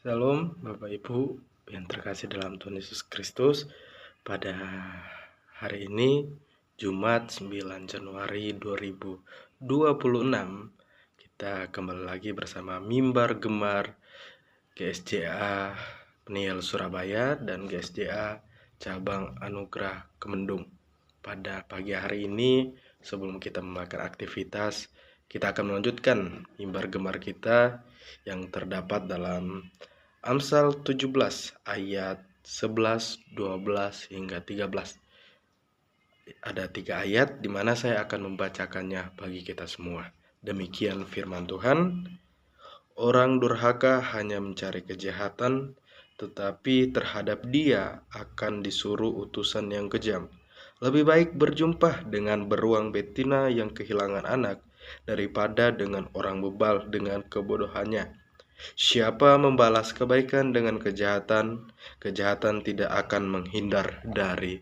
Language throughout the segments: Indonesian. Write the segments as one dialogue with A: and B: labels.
A: Shalom Bapak Ibu yang terkasih dalam Tuhan Yesus Kristus. Pada hari ini Jumat 9 Januari 2026 kita kembali lagi bersama Mimbar Gemar GSJA Peniel Surabaya dan GSJA Cabang Anugerah Kemendung. Pada pagi hari ini sebelum kita melakukan aktivitas, kita akan melanjutkan mimbar gemar kita yang terdapat dalam Amsal 17 ayat 11, 12 hingga 13. Ada 3 ayat di mana saya akan membacakannya bagi kita semua. Demikian firman Tuhan. Orang durhaka hanya mencari kejahatan, tetapi terhadap dia akan disuruh utusan yang kejam. Lebih baik berjumpa dengan beruang betina yang kehilangan anak daripada dengan orang bebal dengan kebodohannya. Siapa membalas kebaikan dengan kejahatan, kejahatan tidak akan menghindar dari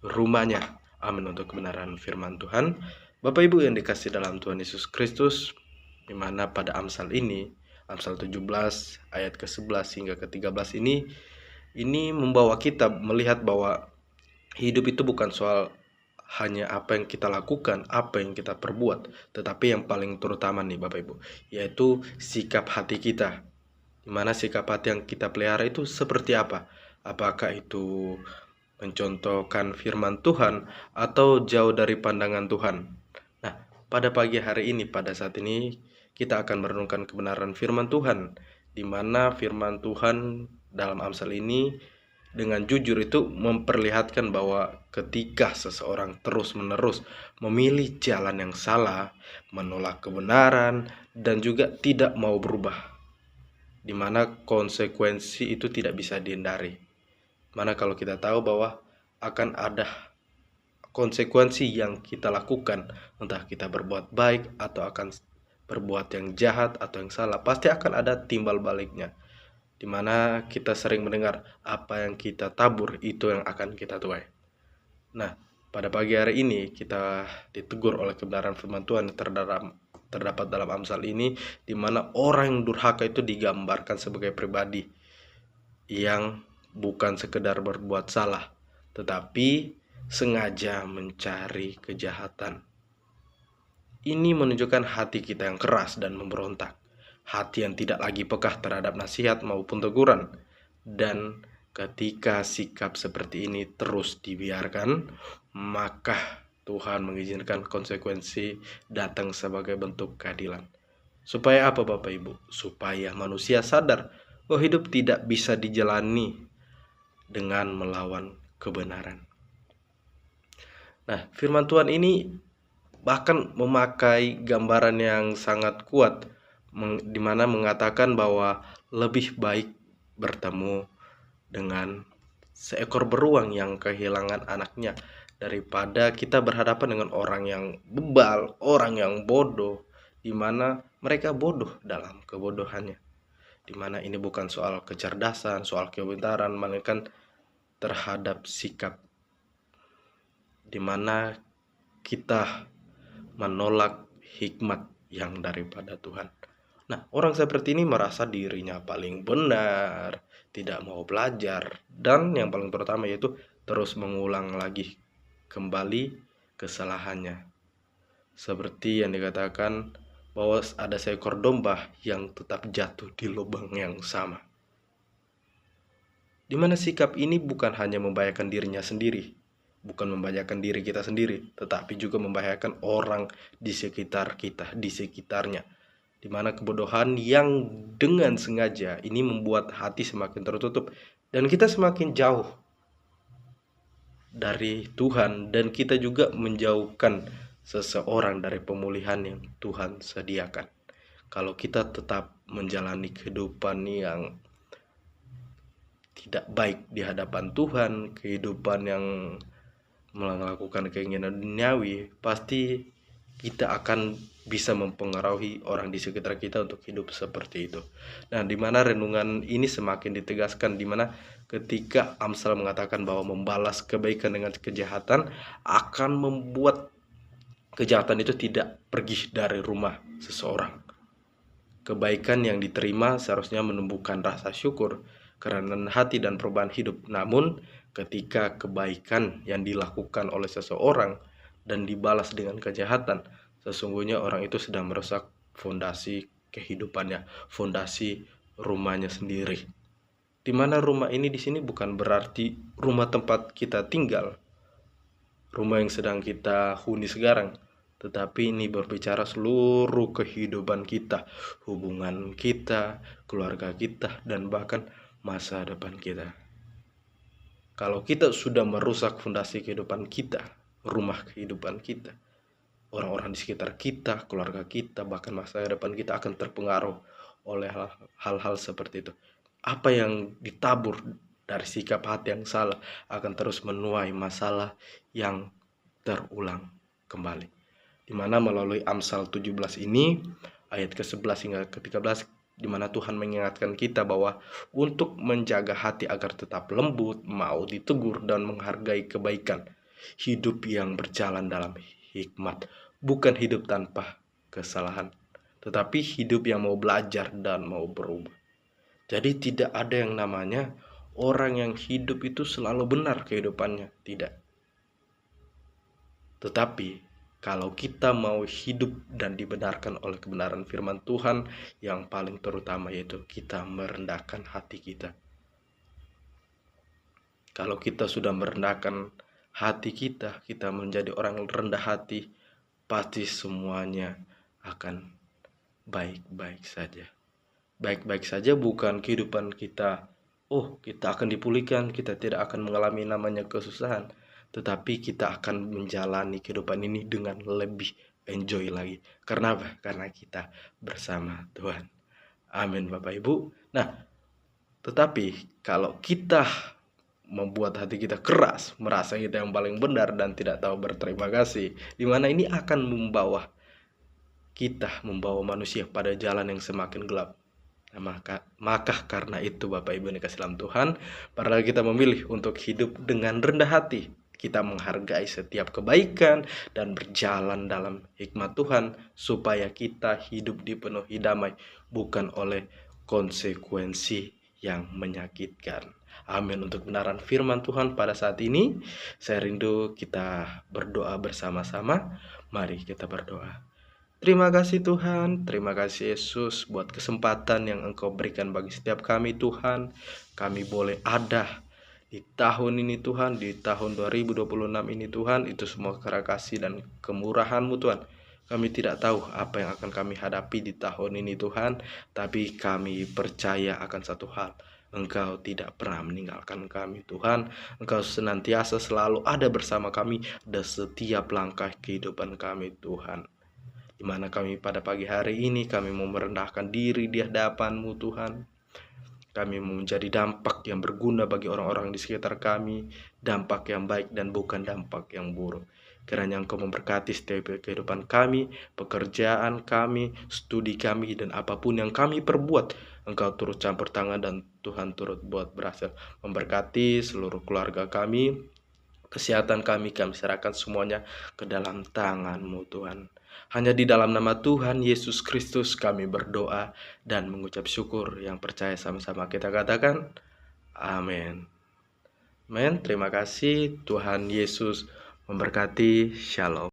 A: rumahnya. Amin untuk kebenaran firman Tuhan. Bapak Ibu yang dikasih dalam Tuhan Yesus Kristus, di mana pada Amsal ini, Amsal 17 ayat ke-11 hingga ke-13 ini membawa kita melihat bahwa hidup itu bukan soal hanya apa yang kita lakukan, apa yang kita perbuat, tetapi yang paling terutama nih Bapak Ibu, yaitu sikap hati kita. Dimana sikap hati yang kita pelihara itu seperti apa? Apakah itu mencontohkan firman Tuhan atau jauh dari pandangan Tuhan? Nah, pada pagi hari ini, pada saat ini, kita akan merenungkan kebenaran firman Tuhan, di mana firman Tuhan dalam Amsal ini dengan jujur itu memperlihatkan bahwa ketika seseorang terus-menerus memilih jalan yang salah, menolak kebenaran, dan juga tidak mau berubah, di mana konsekuensi itu tidak bisa dihindari. Mana kalau kita tahu bahwa akan ada konsekuensi yang kita lakukan, entah kita berbuat baik atau akan berbuat yang jahat atau yang salah, pasti akan ada timbal baliknya. Dimana kita sering mendengar apa yang kita tabur itu yang akan kita tuai. Nah, pada pagi hari ini kita ditegur oleh kebenaran firman Tuhan terdapat dalam Amsal ini, di mana orang yang durhaka itu digambarkan sebagai pribadi yang bukan sekedar berbuat salah, tetapi sengaja mencari kejahatan. Ini menunjukkan hati kita yang keras dan memberontak, hati yang tidak lagi peka terhadap nasihat maupun teguran. Dan ketika sikap seperti ini terus dibiarkan, maka Tuhan mengizinkan konsekuensi datang sebagai bentuk keadilan. Supaya apa Bapak Ibu? Supaya manusia sadar bahwa hidup tidak bisa dijalani dengan melawan kebenaran. Nah, firman Tuhan ini bahkan memakai gambaran yang sangat kuat, di mana mengatakan bahwa lebih baik bertemu dengan seekor beruang yang kehilangan anaknya daripada kita berhadapan dengan orang yang bebal, orang yang bodoh, di mana mereka bodoh dalam kebodohannya. Di mana ini bukan soal kecerdasan, soal kepintaran, melainkan terhadap sikap, di mana kita menolak hikmat yang daripada Tuhan. Nah, orang seperti ini merasa dirinya paling benar, tidak mau belajar, dan yang paling pertama yaitu terus mengulang lagi kembali kesalahannya. Seperti yang dikatakan bahwa ada seekor domba yang tetap jatuh di lubang yang sama. Di mana sikap ini bukan hanya membahayakan dirinya sendiri, bukan membahayakan diri kita sendiri, tetapi juga membahayakan orang di sekitar kita, di sekitarnya. Di mana kebodohan yang dengan sengaja ini membuat hati semakin tertutup dan kita semakin jauh dari Tuhan, dan kita juga menjauhkan seseorang dari pemulihan yang Tuhan sediakan. Kalau kita tetap menjalani kehidupan yang tidak baik di hadapan Tuhan, kehidupan yang melakukan keinginan duniawi, pasti kita akan bisa mempengaruhi orang di sekitar kita untuk hidup seperti itu. Nah, di mana renungan ini semakin ditegaskan, di mana ketika Amsal mengatakan bahwa membalas kebaikan dengan kejahatan akan membuat kejahatan itu tidak pergi dari rumah seseorang. Kebaikan yang diterima seharusnya menumbuhkan rasa syukur, kerendahan hati dan perubahan hidup. Namun, ketika kebaikan yang dilakukan oleh seseorang dan dibalas dengan kejahatan, sesungguhnya orang itu sedang merusak fondasi kehidupannya, fondasi rumahnya sendiri. Di mana rumah ini di sini bukan berarti rumah tempat kita tinggal, rumah yang sedang kita huni sekarang, tetapi ini berbicara seluruh kehidupan kita, hubungan kita, keluarga kita, dan bahkan masa depan kita. Kalau kita sudah merusak fondasi kehidupan kita, rumah kehidupan kita, orang-orang di sekitar kita, keluarga kita, bahkan masa depan kita akan terpengaruh oleh hal-hal seperti itu. Apa yang ditabur dari sikap hati yang salah akan terus menuai masalah yang terulang kembali. Di mana melalui Amsal 17 ini, ayat ke-11 hingga ke-13, di mana Tuhan mengingatkan kita bahwa untuk menjaga hati agar tetap lembut, mau ditegur, dan menghargai kebaikan. Hidup yang berjalan dalam hikmat, bukan hidup tanpa kesalahan, tetapi hidup yang mau belajar dan mau berubah. Jadi tidak ada yang namanya orang yang hidup itu selalu benar kehidupannya, tidak. Tetapi kalau kita mau hidup dan dibenarkan oleh kebenaran firman Tuhan, yang paling terutama yaitu kita merendahkan hati kita. Kalau kita sudah merendahkan hati kita, kita menjadi orang rendah hati, pasti semuanya akan baik-baik saja. Baik-baik saja bukan kehidupan kita, kita akan dipulihkan, kita tidak akan mengalami namanya kesusahan, tetapi kita akan menjalani kehidupan ini dengan lebih enjoy lagi. Karena apa? Karena kita bersama Tuhan. Amin Bapak Ibu. Nah, tetapi kalau kita membuat hati kita keras, merasa kita yang paling benar dan tidak tahu berterima kasih, di mana ini akan membawa manusia pada jalan yang semakin gelap. Nah, maka karena itu Bapak Ibu yang dikasihi dalam Tuhan, padahal kita memilih untuk hidup dengan rendah hati, kita menghargai setiap kebaikan dan berjalan dalam hikmat Tuhan, supaya kita hidup dipenuhi damai, bukan oleh konsekuensi yang menyakitkan. Amin. Untuk kebenaran firman Tuhan pada saat ini, saya rindu kita berdoa bersama-sama. Mari kita berdoa. Terima kasih Tuhan, terima kasih Yesus buat kesempatan yang Engkau berikan bagi setiap kami Tuhan. Kami boleh ada di tahun ini Tuhan, di tahun 2026 ini Tuhan, itu semua karena kasih dan kemurahan-Mu Tuhan. Kami tidak tahu apa yang akan kami hadapi di tahun ini Tuhan, tapi kami percaya akan satu hal. Engkau tidak pernah meninggalkan kami Tuhan. Engkau senantiasa selalu ada bersama kami di setiap langkah kehidupan kami Tuhan. Di mana kami pada pagi hari ini kami mau merendahkan diri di hadapan-Mu Tuhan. Kami mau menjadi dampak yang berguna bagi orang-orang di sekitar kami, dampak yang baik dan bukan dampak yang buruk. Kiranya Engkau memberkati setiap kehidupan kami, pekerjaan kami, studi kami, dan apapun yang kami perbuat, Engkau turut campur tangan dan Tuhan turut buat berhasil. Memberkati seluruh keluarga kami, kesehatan kami serahkan semuanya ke dalam tangan-Mu Tuhan. Hanya di dalam nama Tuhan Yesus Kristus kami berdoa dan mengucap syukur, yang percaya sama-sama kita katakan amin. Amin. Terima kasih. Tuhan Yesus memberkati. Shalom.